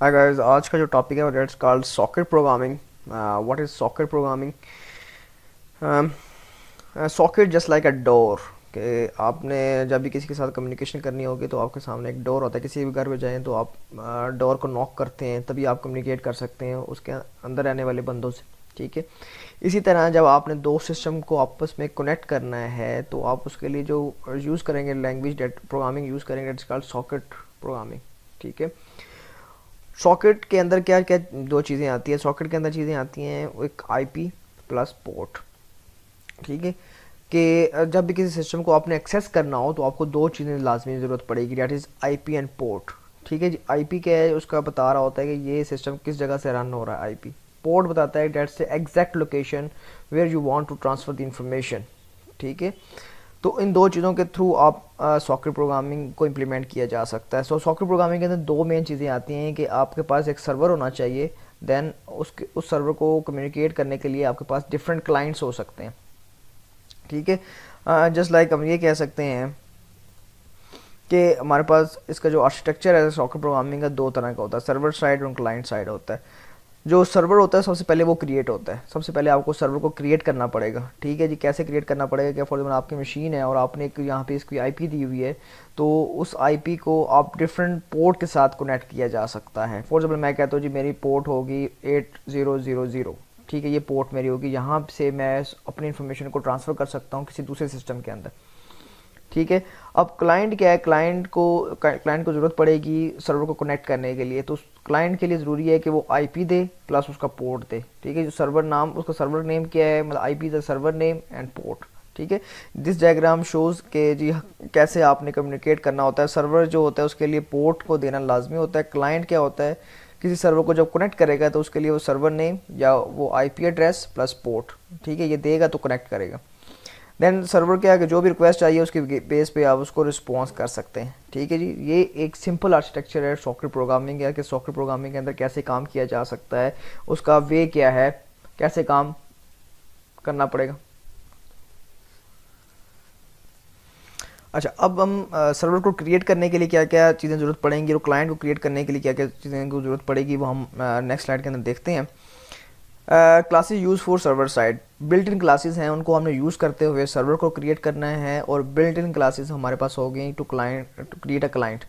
Hi guys, आज का जो टॉपिक है that's called socket programming. What is socket programming? Socket just like a door. कि आपने जब भी किसी के साथ कम्युनिकेशन करनी होगी तो आपके सामने एक डोर होता है। किसी भी घर में जाएं तो आप डोर को नॉक करते हैं, तभी आप कम्युनिकेट कर सकते हैं उसके अंदर रहने वाले बंदों से। ठीक है, इसी तरह जब आपने दो सिस्टम को आपस में कनेक्ट करना है तो आप उसके लिए जो यूज़ करेंगे लैंग्वेज डेट प्रोग्रामिंग यूज़ करेंगे, इट्स कॉल्ड सॉकेट प्रोग्रामिंग। ठीक है, सॉकेट के अंदर क्या क्या दो चीज़ें आती है। सॉकेट के अंदर चीज़ें आती हैं एक आईपी प्लस पोर्ट। ठीक है, कि जब भी किसी सिस्टम को आपने एक्सेस करना हो तो आपको दो चीज़ें लाजमी ज़रूरत पड़ेगी, that is IP and port. ठीक है जी, आईपी क्या है, उसका बता रहा होता है कि ये सिस्टम किस जगह से रन हो रहा है। आईपी पोर्ट बताता है that's the exact location where you want to transfer the information. ठीक है, तो इन दो चीज़ों के थ्रू आप सॉकेट प्रोग्रामिंग को इम्प्लीमेंट किया जा सकता है। सॉकेट प्रोग्रामिंग के अंदर दो मेन चीज़ें आती हैं कि आपके पास एक सर्वर होना चाहिए, देन उस सर्वर को कम्युनिकेट करने के लिए आपके पास डिफरेंट क्लाइंट्स हो सकते हैं। ठीक है, जस्ट लाइक हम ये कह सकते हैं कि हमारे पास इसका जो आर्किटेक्चर है सॉकेट प्रोग्रामिंग का दो तरह का होता है, सर्वर साइड और क्लाइंट साइड होता है। जो सर्वर होता है सबसे पहले वो क्रिएट होता है, सबसे पहले आपको सर्वर को क्रिएट करना पड़ेगा। ठीक है जी, कैसे क्रिएट करना पड़ेगा? क्या फॉर एग्जाम्पल आपकी मशीन है और आपने एक यहाँ पे इसकी आईपी दी हुई है, तो उस आईपी को आप डिफरेंट पोर्ट के साथ कनेक्ट किया जा सकता है। फॉर एग्जाम्पल मैं कहता हूँ जी मेरी पोर्ट होगी 8000। ठीक है, ये पोर्ट मेरी होगी, यहाँ से मैं अपनी इन्फॉर्मेशन को ट्रांसफ़र कर सकता हूँ किसी दूसरे सिस्टम के अंदर। ठीक है, अब क्लाइंट क्या है, क्लाइंट को ज़रूरत पड़ेगी सर्वर को कनेक्ट करने के लिए, तो क्लाइंट के लिए ज़रूरी है कि वो आईपी दे प्लस उसका पोर्ट दे। ठीक है, जो सर्वर नाम, उसका सर्वर नेम क्या है, मतलब IP is server name and port. ठीक है, दिस डायग्राम शोज़ के जी कैसे आपने कम्युनिकेट करना होता है। सर्वर जो होता है उसके लिए पोर्ट को देना लाजमी होता है। क्लाइंट क्या होता है, किसी सर्वर को जब कनेक्ट करेगा तो उसके लिए वो सर्वर नेम या वो आईपी एड्रेस प्लस पोर्ट, ठीक है, ये देगा तो कनेक्ट करेगा। देन सर्वर क्या है कि जो भी रिक्वेस्ट चाहिए उसके बेस पे आप उसको रिस्पॉन्स कर सकते हैं। ठीक है जी, ये एक सिंपल आर्किटेक्चर है सॉकेट प्रोग्रामिंग है कि सॉकेट प्रोग्रामिंग के अंदर कैसे काम किया जा सकता है, उसका वे क्या है, कैसे काम करना पड़ेगा। अच्छा, अब हम सर्वर को क्रिएट करने के लिए क्या क्या चीज़ें ज़रूरत पड़ेंगी और क्लाइंट को क्रिएट करने के लिए क्या क्या चीज़ें को ज़रूरत पड़ेगी वो हम नेक्स्ट स्लाइड के अंदर देखते हैं। Classes use for server side, built in classes हैं, उनको हमने यूज़ करते हुए सर्वर को क्रिएट करना है, और बिल्ट इन क्लासेस हमारे पास हो गई टू क्रिएट अ क्लाइंट।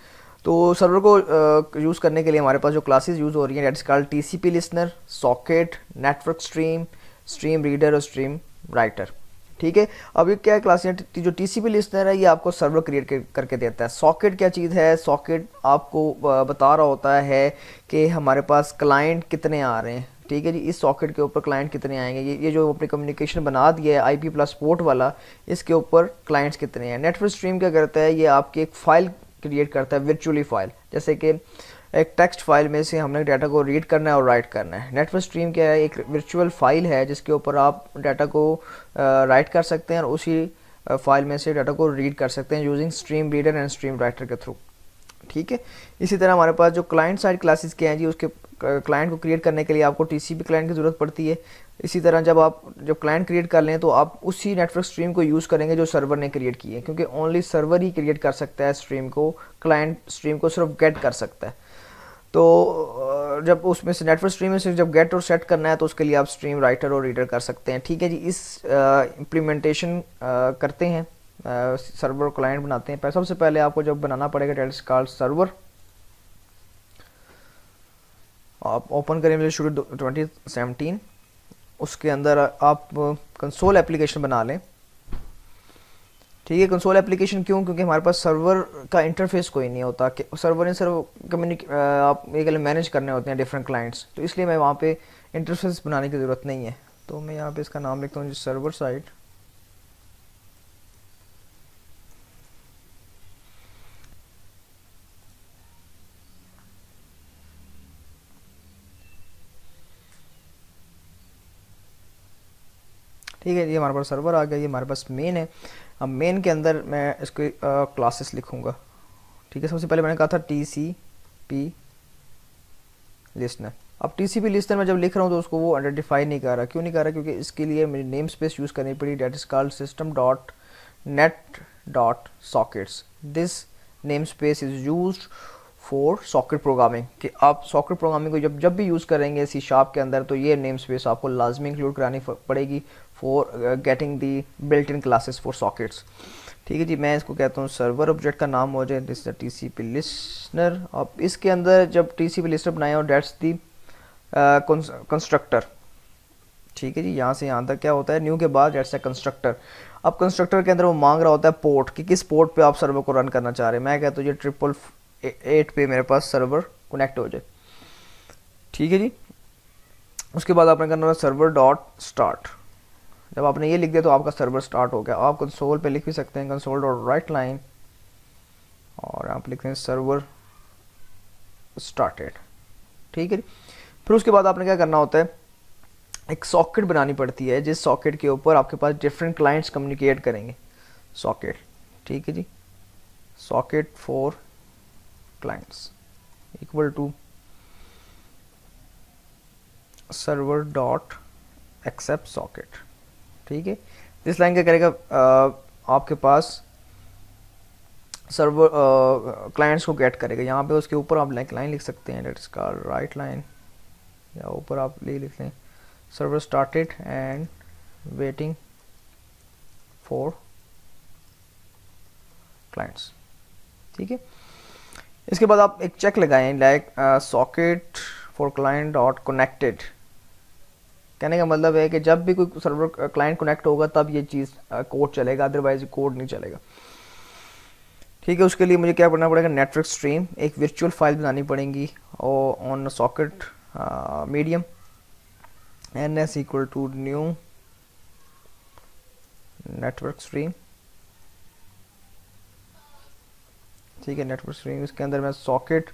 तो सर्वर को यूज़ करने के लिए हमारे पास जो क्लासेस यूज़ हो रही हैं that's called TCP listener, socket, network stream, stream reader और स्ट्रीम राइटर। ठीक है, अब ये क्या क्लास है, जो टीसीपी लिसनर है ये आपको सर्वर क्रिएट करके देता है। सॉकेट क्या चीज़ है, सॉकेट आपको बता रहा होता है कि हमारे पास क्लाइंट कितने आ रहे हैं। ठीक है जी, इस सॉकेट के ऊपर क्लाइंट कितने आएंगे, ये जो अपने कम्युनिकेशन बना दिया है आईपी प्लस पोर्ट वाला, इसके ऊपर क्लाइंट्स कितने हैं। नेटवर्क स्ट्रीम क्या करता है, ये आपकी एक फ़ाइल क्रिएट करता है वर्चुअली फ़ाइल, जैसे कि एक टेक्स्ट फाइल में से हमने डाटा को रीड करना है और राइट करना है। नेटवर्क स्ट्रीम क्या है, एक वर्चुअल फाइल है जिसके ऊपर आप डाटा को राइट कर सकते हैं और उसी फाइल में से डाटा को रीड कर सकते हैं using stream reader and stream writer के थ्रू। ठीक है, इसी तरह हमारे पास जो क्लाइंट साइड क्लासेस के हैं जी, उसके क्लाइंट को क्रिएट करने के लिए आपको टीसीपी क्लाइंट की ज़रूरत पड़ती है। इसी तरह जब क्लाइंट क्रिएट कर लें तो आप उसी नेटवर्क स्ट्रीम को यूज़ करेंगे जो सर्वर ने क्रिएट की है, क्योंकि ओनली सर्वर ही क्रिएट कर सकता है स्ट्रीम को, क्लाइंट स्ट्रीम को सिर्फ गेट कर सकता है। तो जब उसमें से नेटवर्क स्ट्रीम में से जब गेट और सेट करना है तो उसके लिए आप स्ट्रीम राइटर और रीडर कर सकते हैं। ठीक है जी, इस इम्प्लीमेंटेशन करते हैं, सर्वर क्लाइंट बनाते हैं। सबसे पहले आपको जब बनाना पड़ेगा डेट इज कॉल्ड सर्वर। आप ओपन करें शुरू 2017, उसके अंदर आप कंसोल एप्लीकेशन बना लें। ठीक है, कंसोल एप्लीकेशन क्यों, क्योंकि हमारे पास सर्वर का इंटरफेस कोई नहीं होता कि सर्वर ने सिर्फ आप ये मैनेज करने होते हैं डिफरेंट क्लाइंट्स, तो इसलिए मैं वहाँ पे इंटरफेस बनाने की ज़रूरत नहीं है। तो मैं यहाँ पे इसका नाम लिखता हूँ सर्वर साइड। ठीक है, ये हमारे पास सर्वर आ गया, ये हमारे पास मेन है। अब मेन के अंदर मैं इसको क्लासेस लिखूँगा। ठीक है, सबसे पहले मैंने कहा था टीसीपी लिसनर। अब टीसीपी लिसनर में जब लिख रहा हूँ तो उसको वो आइडेंटिफाई नहीं कर रहा। क्यों नहीं कर रहा? क्योंकि इसके लिए मुझे नेम स्पेस यूज़ करनी पड़ी, that is called system dot net dot sockets. This name space is use for socket programming, कि आप सॉकेट प्रोग्रामिंग को जब जब भी यूज़ करेंगे सी शार्प के अंदर तो ये नेम स्पेस आपको लाजमी इंक्लूड करानी पड़ेगी for getting the built in classes for sockets. ठीक है जी, मैं इसको कहता हूँ सर्वर ऑब्जेक्ट का नाम हो जाए दिस द टीसीपी लिस्टनर। अब इसके अंदर जब टीसीपी लिस्टनर बनाए और डेट्स दी कंस्ट्रक्टर। ठीक है जी, यहाँ से यहाँ तक क्या होता है, न्यू के बाद डेट्स अ कंस्ट्रक्टर। अब कंस्ट्रक्टर के अंदर वो मांग रहा होता है पोर्ट, कि किस पोर्ट पे आप सर्वर को रन करना चाह रहे हैं। मैं कहता हूँ ये 888 पे मेरे पास सर्वर कनेक्ट हो जाए। ठीक है जी, उसके बाद आपने करना है सर्वर डॉट स्टार्ट। जब आपने ये लिख दिया तो आपका सर्वर स्टार्ट हो गया। आप कंसोल पे लिख भी सकते हैं कंसोल डॉट राइट लाइन और आप लिखते हैं सर्वर स्टार्टेड। ठीक है जी, फिर उसके बाद आपने क्या करना होता है, एक सॉकेट बनानी पड़ती है जिस सॉकेट के ऊपर आपके पास डिफरेंट क्लाइंट्स कम्युनिकेट करेंगे। सॉकेट, ठीक है जी, socket for clients equal to server dot accept socket. ठीक है, इस लाइन क्या करेगा, आपके पास सर्वर क्लाइंट्स को गेट करेगा। यहाँ पे उसके ऊपर आप लाइन लिख सकते हैं, लेट्स कॉल राइट लाइन, या ऊपर आप लिख लें server started and waiting for clients. ठीक है, इसके बाद आप एक चेक लगाएं like socket for client dot connected. कहने का मतलब है कि जब भी कोई सर्वर क्लाइंट कनेक्ट होगा तब ये चीज़ कोड चलेगा, अदरवाइज कोड नहीं चलेगा। ठीक है, उसके लिए मुझे क्या करना पड़ेगा, नेटवर्क स्ट्रीम एक वर्चुअल फाइल बनानी पड़ेगी और on socket medium ns equal to new network stream. ठीक है, नेटवर्क स्ट्रीम, इसके अंदर मैं सॉकेट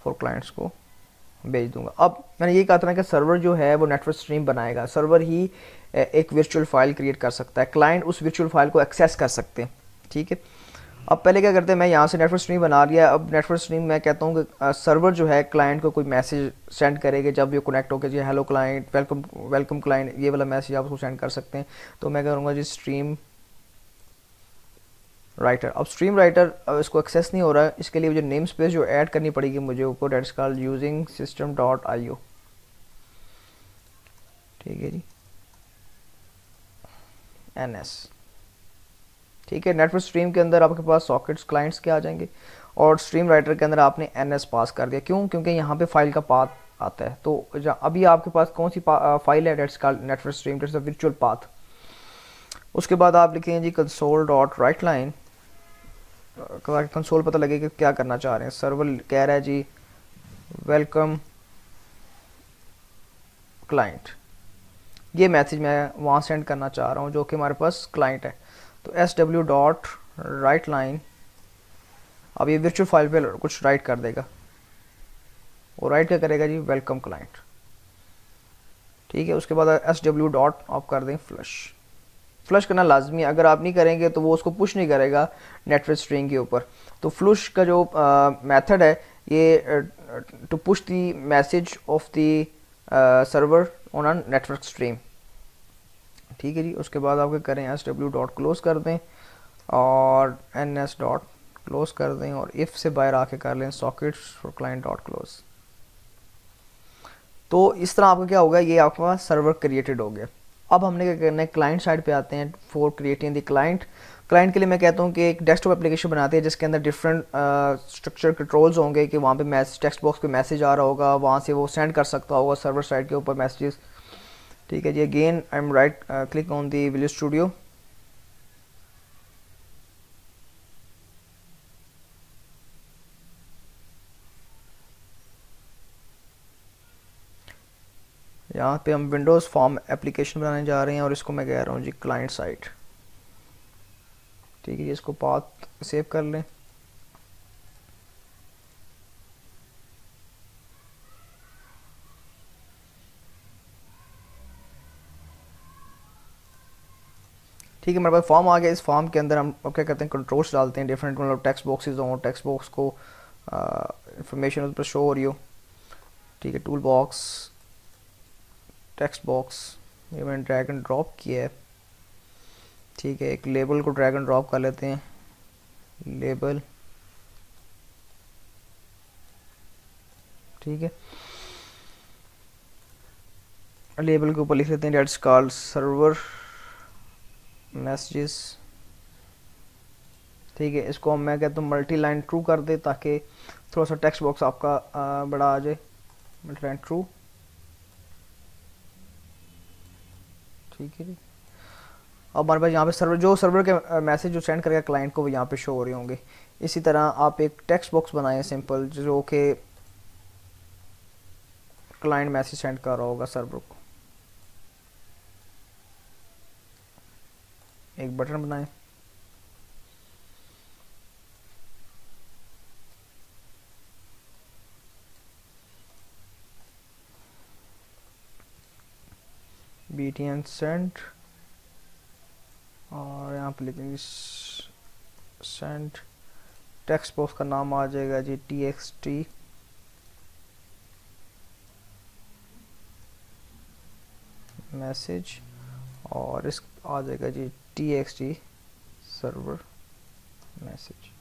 फॉर क्लाइंट्स को भेज दूंगा। अब मैंने ये कहा था ना कि सर्वर जो है वो नेटवर्क स्ट्रीम बनाएगा, सर्वर ही एक वर्चुअल फाइल क्रिएट कर सकता है, क्लाइंट उस वर्चुअल फाइल को एक्सेस कर सकते हैं। ठीक है, अब पहले क्या करते हैं, मैं यहाँ से नेटवर्क स्ट्रीम बना लिया। अब नेटवर्क स्ट्रीम मैं कहता हूँ कि सर्वर जो है क्लाइंट को कोई मैसेज सेंड करेगा जब ये कनेक्ट होकर, जी hello client, welcome welcome client, ये वाला मैसेज आप उसको सेंड कर सकते हैं। तो मैं करूँगा जी स्ट्रीम राइटर। अब स्ट्रीम राइटर इसको एक्सेस नहीं हो रहा है, इसके लिए मुझे नेम स्पेस जो ऐड करनी पड़ेगी मुझे ऊपर, that's called using system dot IO। ठीक है जी, NS। ठीक है, नेटवर्क स्ट्रीम के अंदर आपके पास सॉकेट्स क्लाइंट्स के आ जाएंगे और स्ट्रीम राइटर के अंदर आपने NS पास कर दिया। क्यों? क्योंकि यहाँ पे फाइल का पाथ आता है। तो अभी आपके पास कौन सी फाइल है, that's called network stream, that's the virtual path. उसके बाद आप लिखेंगे जी console dot write line, console पता लगे कि क्या करना चाह रहे हैं। सर्वर कह रहा है जी वेलकम क्लाइंट, ये मैसेज मैं वहाँ सेंड करना चाह रहा हूँ जो कि हमारे पास क्लाइंट है। तो SW डॉट राइट लाइन, अब ये वर्चुअल फाइल पे कुछ राइट कर देगा, वो राइट क्या करेगा जी, वेलकम क्लाइंट। ठीक है, उसके बाद SW डॉट आप कर दें फ्लश। फ्लश करना लाजमी है, अगर आप नहीं करेंगे तो वो उसको पुश नहीं करेगा नेटवर्क स्ट्रिंग के ऊपर। तो फ्लश का जो मेथड है ये to push the message of the server on a network stream. ठीक है जी, उसके बाद आप क्या करें, SW डॉट क्लोज कर दें और NS डॉट क्लोज कर दें और इफ़ से बाहर आके कर लें sockets for client dot close. तो इस तरह आपका क्या होगा, ये आपका सर्वर क्रिएटेड हो गया। अब हमने क्या करना है, क्लाइंट साइड पे आते हैं for creating the client. Client के लिए मैं कहता हूँ कि एक डेस्कटॉप एप्लीकेशन बनाते हैं जिसके अंदर डिफरेंट स्ट्रक्चर कंट्रोल्स होंगे, कि वहाँ पे मैसेज टेक्स्ट बॉक्स पे मैसेज आ रहा होगा, वहाँ से वो सेंड कर सकता होगा सर्वर साइड के ऊपर मैसेजेस। ठीक है जी, again I am right click on the visual studio. यहाँ पे हम विंडोज़ फॉर्म एप्लीकेशन बनाने जा रहे हैं और इसको मैं कह रहा हूँ जी क्लाइंट साइड। ठीक है, इसको पाथ सेव कर लें। ठीक है, हमारे पास फॉर्म आ गया। इस फॉर्म के अंदर हम अब क्या करते हैं, कंट्रोल्स डालते हैं डिफरेंट, मतलब टेक्स्ट बॉक्सेस हों, टेक्स्ट बॉक्स को इंफॉर्मेशन उस पर शो हो रही हो। ठीक है, टूल बॉक्स, टेक्स्ट बॉक्स, ये मैंने ड्रैग एंड ड्रॉप किया है। ठीक है, एक लेबल को ड्रैग एंड ड्रॉप कर लेते हैं, लेबल ठीक है, लेबल के ऊपर लिख लेते हैं डेट्स कॉल्ड सर्वर मैसेजेस। ठीक है, इसको हम मैं कहता हूँ मल्टी लाइन ट्रू कर दे ताकि थोड़ा सा टेक्स्ट बॉक्स आपका बड़ा आ जाए। मल्टी लाइन ट्रू, ठीक है जी। अब हमारे पास यहाँ पे सर्वर के मैसेज जो सेंड करेगा क्लाइंट को वो यहाँ पे शो हो रहे होंगे। इसी तरह आप एक टेक्स्ट बॉक्स बनाएं सिंपल, जो कि क्लाइंट मैसेज सेंड कर रहा होगा सर्वर को। एक बटन बनाएं, BTN सेंड, और यहाँ पे लिखेंगे सेंड, टेक्स्ट बॉक्स का नाम आ जाएगा जी TXT मैसेज, और इस आ जाएगा जी TXT server message.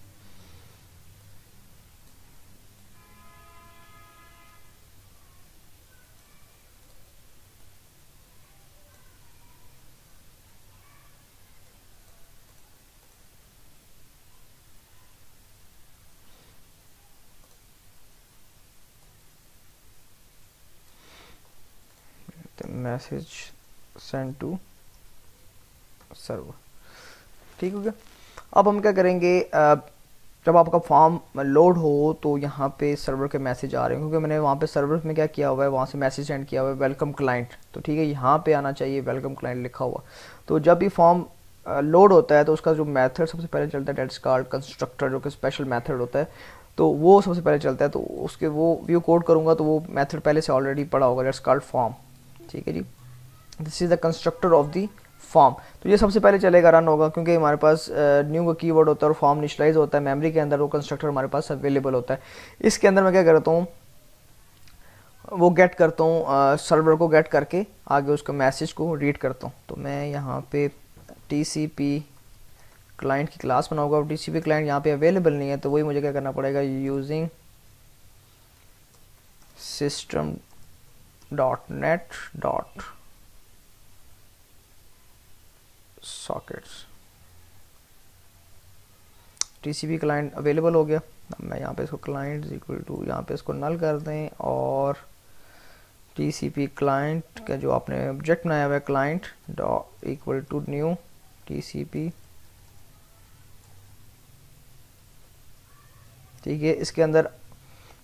Message send to server, ठीक हो गया। अब हम क्या करेंगे, जब आपका फॉर्म लोड हो तो यहाँ पे सर्वर के मैसेज आ रहे हैं, क्योंकि मैंने वहाँ पे सर्वर में क्या किया हुआ है, वहाँ से मैसेज सेंड किया हुआ है वेलकम क्लाइंट, तो ठीक है यहाँ पे आना चाहिए वेलकम क्लाइंट लिखा हुआ। तो जब भी फॉर्म लोड होता है तो उसका जो मेथड सबसे पहले चलता है डेट्स कॉल्ड कंस्ट्रक्टर, जो कि स्पेशल मेथड होता है, तो वो सबसे पहले चलता है। तो उसके वो व्यू कोड करूँगा तो वो मेथड पहले से ऑलरेडी पड़ा होगा, डेट्स कॉल्ड फॉर्म, ठीक है जी। This is the constructor of the form, तो ये सबसे पहले चलेगा, रन होगा, क्योंकि हमारे पास न्यू का कीवर्ड होता है और फॉर्म इनिशियलाइज होता है मेमोरी के अंदर, वो कंस्ट्रक्टर हमारे पास अवेलेबल होता है। इसके अंदर मैं क्या करता हूँ, वो गेट करता हूँ, सर्वर को गेट करके आगे उसका मैसेज को रीड करता हूँ। तो मैं यहाँ पे TCP क्लाइंट की क्लास बनाऊंगा, और TCP क्लाइंट यहाँ पे अवेलेबल नहीं है, तो वही मुझे क्या करना पड़ेगा, using system .net sockets. TCP client available हो गया। अब मैं यहाँ पे इसको क्लाइंट इक्वल टू यहाँ पे इसको नल कर दें, और TCP क्लाइंट का जो आपने ऑब्जेक्ट बनाया हुआ है client dot equal to new TCP, ठीक है। इसके अंदर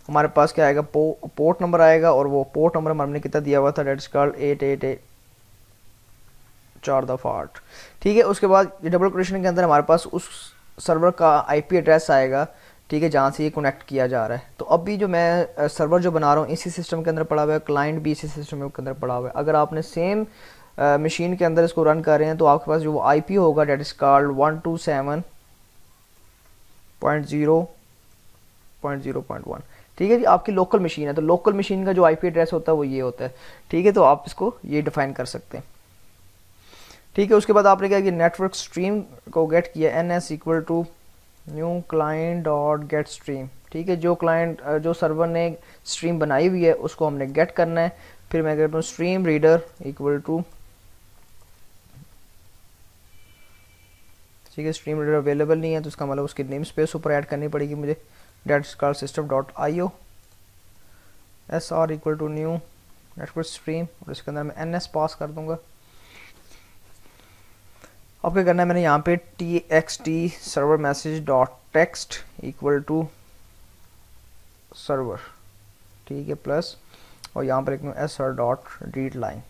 हमारे पास क्या आएगा, पोर्ट नंबर आएगा, और वो पोर्ट नंबर हमने कितना दिया हुआ था, डेट्स कॉल्ड 888 4 दफ़ा 8, ठीक है। उसके बाद ये डबल कोटेशन के अंदर हमारे पास उस सर्वर का IP एड्रेस आएगा, ठीक है, जहाँ से ये कनेक्ट किया जा रहा है। तो अभी जो मैं सर्वर जो बना रहा हूँ इसी सिस्टम के अंदर पड़ा हुआ है, क्लाइंट भी इसी सिस्टम के अंदर पड़ा हुआ है। अगर आपने सेम मशीन के अंदर इसको रन कर रहे हैं तो आपके पास जो IP होगा डेट इज कॉल्ड 127.0.0.1, ठीक है जी। आपकी लोकल मशीन है तो लोकल मशीन का जो IP एड्रेस होता है वो ये होता है, ठीक है। तो आप इसको ये डिफाइन कर सकते हैं, ठीक है। उसके बाद आपने क्या किया, नेटवर्क स्ट्रीम को गेट किया, NS equal to new client dot get stream, ठीक है। जो क्लाइंट जो सर्वर ने स्ट्रीम बनाई हुई है उसको हमने गेट करना है। फिर मैं कहता हूँ स्ट्रीम रीडर इक्वल टू, ठीक है, स्ट्रीम रीडर अवेलेबल नहीं है तो इसका मतलब उसकी नेम स्पेस ऊपर ऐड करनी पड़ेगी मुझे, that's called system dot IO SR equal to new network stream, और इसके अंदर मैं NS पास कर दूंगा। अब क्या करना है, मैंने यहाँ पे TXT server message dot text equal to server, ठीक है, प्लस, और यहाँ पर लिखूँ SR dot read line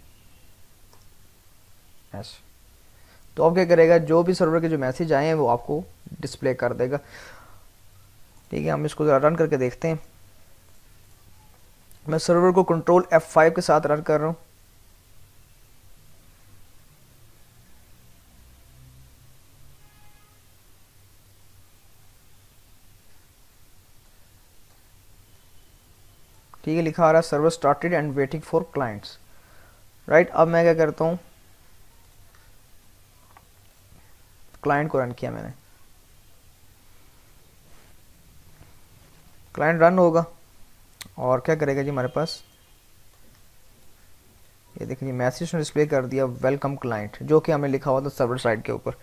S। तो अब क्या करेगा, जो भी सर्वर के जो मैसेज आए हैं वो आपको डिस्प्ले कर देगा, ठीक है। हम इसको ज़रा रन करके देखते हैं। मैं सर्वर को कंट्रोल F5 के साथ रन कर रहा हूँ, ठीक है, लिखा आ रहा है server started and waiting for clients, right. अब मैं क्या करता हूँ, क्लाइंट को रन किया मैंने, क्लाइंट रन होगा और क्या करेगा जी हमारे पास, ये देखिए मैसेज डिस्प्ले कर दिया वेलकम क्लाइंट, जो कि हमें लिखा हुआ था सर्वर साइड के ऊपर।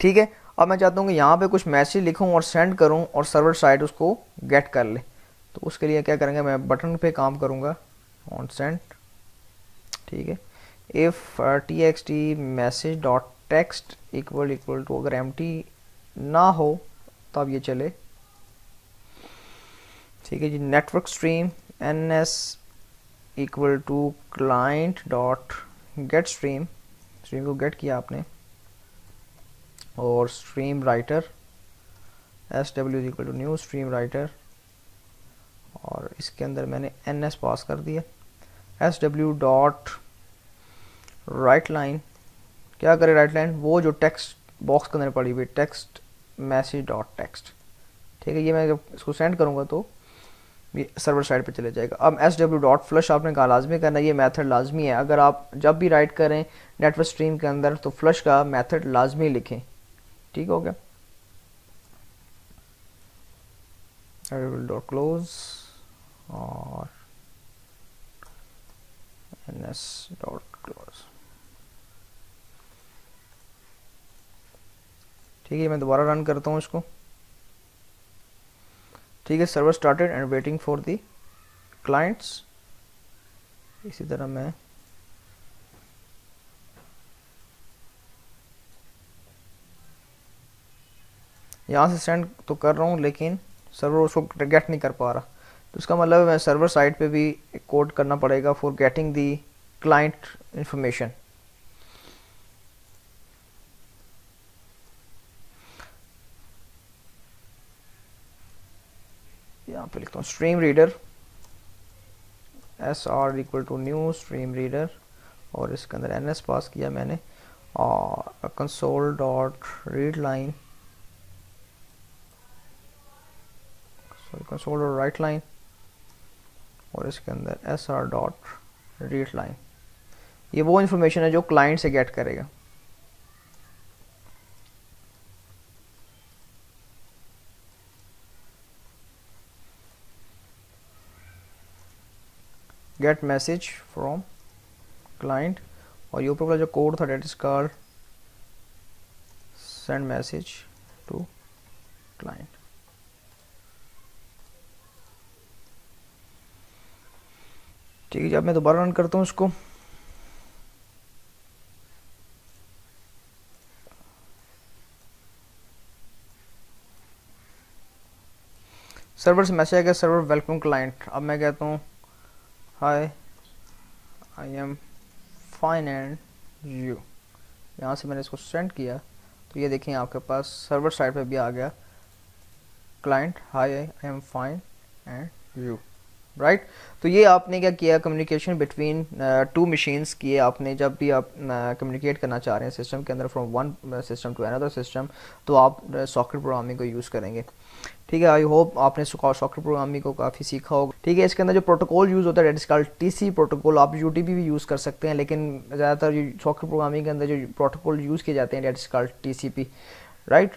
ठीक है, अब मैं चाहता हूँ कि यहाँ पे कुछ मैसेज लिखूँ और सेंड करूँ और सर्वर साइड उसको गेट कर ले। तो उसके लिए क्या करेंगे, मैं बटन पे काम करूँगा ऑन सेंड। ठीक है, if T X T message dot text equal to, अगर एम्प्टी ना हो तब ये चले। ठीक है जी, network stream N S equal to client dot get stream, stream को गेट किया आपने, और stream writer S W is equal to new stream writer, और इसके अंदर मैंने एन एस पास कर दिया। S W dot write line, क्या करे राइट लाइन, वो जो टेक्स्ट बॉक्स के अंदर पड़ी हुई टेक्स्ट मैसेज डॉट टेक्स्ट। ठीक है, ये मैं जब इसको सेंड करूँगा तो ये सर्वर साइड पे चले जाएगा। अब एस डब्ल्यू डॉट फ्लश आपने कहा लाजमी करना, ये मेथड लाजमी है। अगर आप जब भी राइट करें नेटवर्क स्ट्रीम के अंदर तो फ्लश का मेथड लाजमी लिखें। ठीक हो गया, डॉट क्लोज और एन एस डॉट क्लोज। ठीक है, मैं दोबारा रन करता हूँ इसको। ठीक है, server started and waiting for the clients. इसी तरह मैं यहाँ से सेंड तो कर रहा हूँ लेकिन सर्वर उसको गेट नहीं कर पा रहा, तो इसका मतलब मैं सर्वर साइड पे भी कोड करना पड़ेगा for getting the client information. यहाँ पे लिखता हूँ stream reader S R equal to new stream reader, और इसके अंदर एन एस पास किया मैंने, और console dot read line, console dot write line, और इसके अंदर S R dot read line. ये वो इंफॉर्मेशन है जो क्लाइंट से गेट करेगा। गेट मैसेज फ्रॉम क्लाइंट, और ये ऊपर वाला जो कोड था that is called send message to client. ठीक है, जब मैं दोबारा रन करता हूँ इसको, सर्वर से मैसेज आएगा सर्वर वेलकम क्लाइंट। अब मैं कहता हूँ hi I am fine and you, यहाँ से मैंने इसको सेंड किया तो ये देखिए आपके पास सर्वर साइड पे भी आ गया client hi I am fine and you, right. तो ये आपने क्या किया, कम्युनिकेशन बिटवीन टू मशीन्स किए आपने। जब भी आप कम्युनिकेट करना चाह रहे हैं सिस्टम के अंदर from one system to another system, तो आप सॉकेट प्रोग्रामिंग को यूज़ करेंगे। ठीक है, आई होप आपने सॉकेट प्रोग्रामिंग को काफ़ी सीखा होगा। ठीक है, इसके अंदर जो प्रोटोकॉल यूज़ होता है that is called TC protocol. आप यूटीपी भी यूज़ कर सकते हैं, लेकिन ज़्यादातर सॉकेट प्रोग्रामिंग के अंदर जो प्रोटोकॉल यूज़ किए जाते हैं that is called TCP, right.